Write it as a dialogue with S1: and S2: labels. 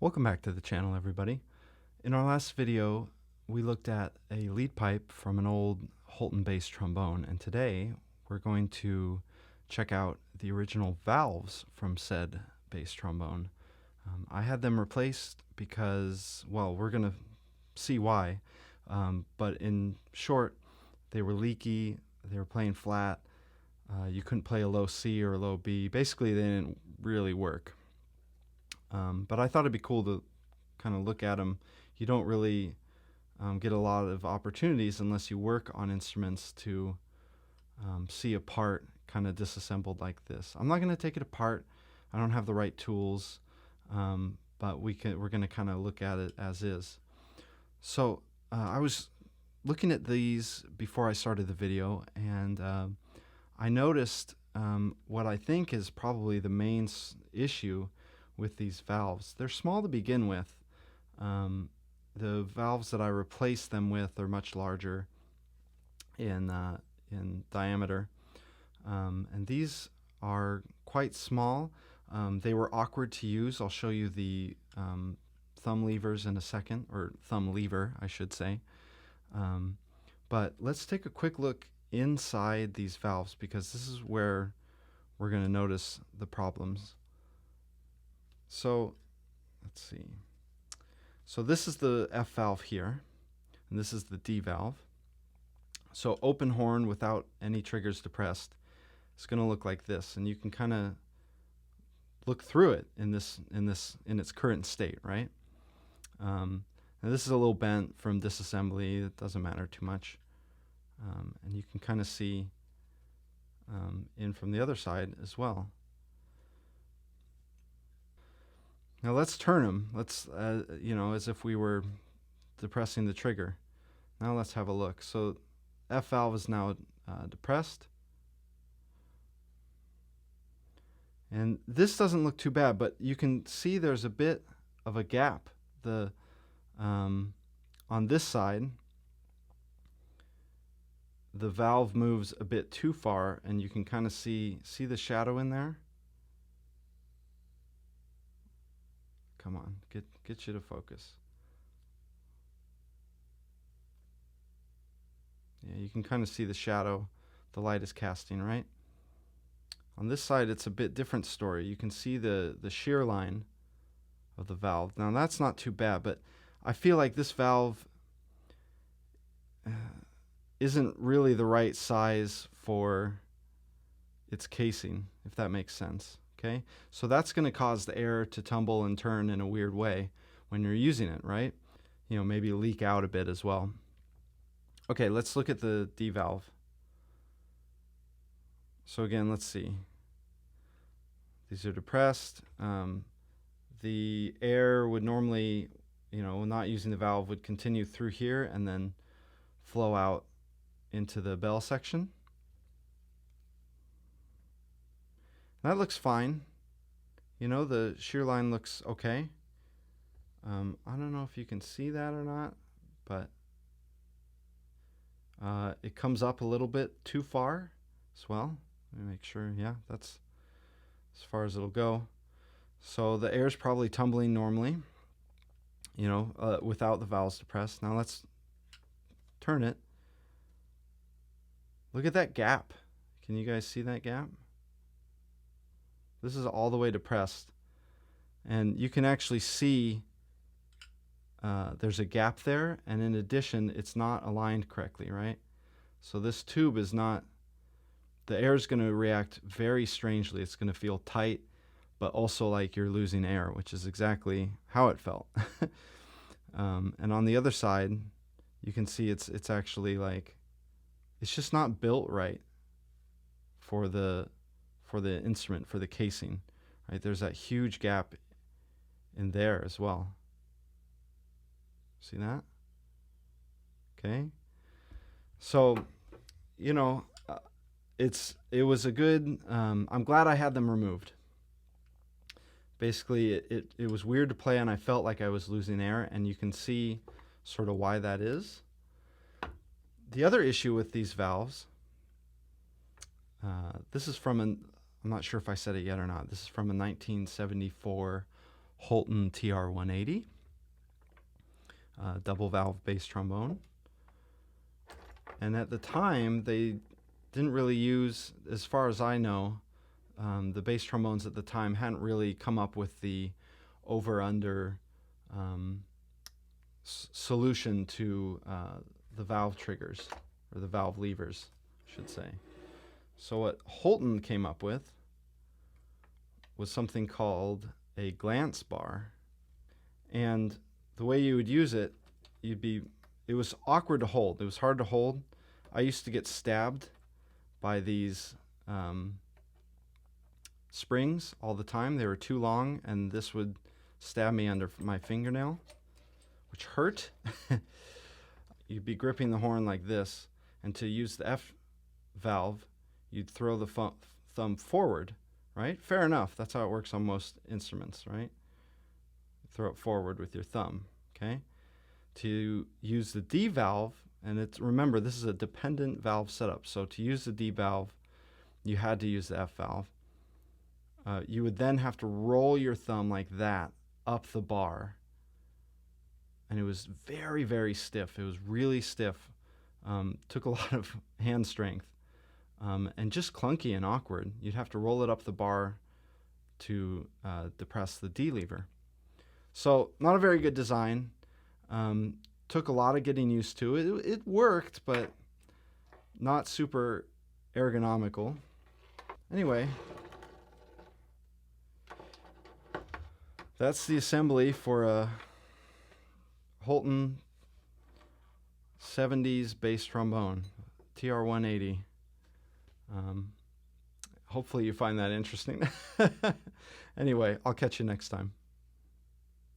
S1: Welcome back to the channel, everybody. In our last video, we looked at a lead pipe from an old Holton bass trombone, and today we're going to check out the original valves from said bass trombone. I had them replaced because, well, we're going to see why, but in short, they were leaky, they were playing flat, you couldn't play a low C or a low B. Basically, they didn't really work. But I thought it'd be cool to kind of look at them. You don't really get a lot of opportunities unless you work on instruments to see a part kind of disassembled like this. I'm not going to take it apart. I don't have the right tools, but we're going to kind of look at it as is. So I was looking at these before I started the video, and I noticed what I think is probably the main issue with these valves. They're small to begin with. The valves that I replaced them with are much larger in diameter, and these are quite small. They were awkward to use. I'll show you the thumb levers in a second, or thumb lever, I should say. But let's take a quick look inside these valves, because this is where we're going to notice the problems. So let's see. So this is the F valve here, and this is the D valve. So open horn without any triggers depressed, it's going to look like this, and you can kind of look through it in its current state, right? Now this is a little bent from disassembly. It doesn't matter too much, and you can kind of see in from the other side as well. Now let's turn them. Let's, as if we were depressing the trigger. Now let's have a look. So F valve is now depressed. And this doesn't look too bad, but you can see there's a bit of a gap. On this side, the valve moves a bit too far, and you can kind of see the shadow in there. Come on, get you to focus. Yeah, you can kind of see the shadow the light is casting, right? On this side, it's a bit different story. You can see the shear line of the valve. Now that's not too bad, but I feel like this valve isn't really the right size for its casing, if that makes sense. Okay, so that's going to cause the air to tumble and turn in a weird way when you're using it, right? Maybe leak out a bit as well. Okay, let's look at the D valve. So again, let's see. These are depressed. The air would normally, not using the valve, would continue through here and then flow out into the bell section. That looks fine. The shear line looks okay. I don't know if you can see that or not, but it comes up a little bit too far as well. Let me make sure. Yeah, that's as far as it'll go. So the air is probably tumbling normally, without the valves depressed. Now let's turn it. Look at that gap. Can you guys see that gap? This is all the way depressed, and you can actually see there's a gap there, and in addition, it's not aligned correctly, right? So this tube is not, the air is going to react very strangely. It's going to feel tight, but also like you're losing air, which is exactly how it felt. And on the other side, you can see it's actually like, it's just not built right for the instrument, for the casing, right? There's that huge gap in there as well. See that? Okay. So, it was a good, I'm glad I had them removed. Basically, it was weird to play, and I felt like I was losing air, and you can see sort of why that is. The other issue with these valves, this is from I'm not sure if I said it yet or not. This is from a 1974 Holton TR180, double valve bass trombone. And at the time, they didn't really use, as far as I know, the bass trombones at the time hadn't really come up with the over-under solution to the valve triggers, or the valve levers, I should say. So what Holton came up with was something called a glance bar. And the way you would use it, it was awkward to hold. It was hard to hold. I used to get stabbed by these springs all the time. They were too long, and this would stab me under my fingernail, which hurt. You'd be gripping the horn like this, and to use the F valve, you'd throw the thumb forward, right? Fair enough. That's how it works on most instruments, right? Throw it forward with your thumb, okay? To use the D valve, and remember, this is a dependent valve setup, so to use the D valve, you had to use the F valve. You would then have to roll your thumb like that up the bar, and it was very, very stiff. It was really stiff. Took a lot of hand strength, and just clunky and awkward. You'd have to roll it up the bar to depress the D lever. So not a very good design. Took a lot of getting used to. It worked, but not super ergonomical. Anyway, that's the assembly for a Holton 70s bass trombone, TR180. Hopefully you find that interesting. Anyway, I'll catch you next time.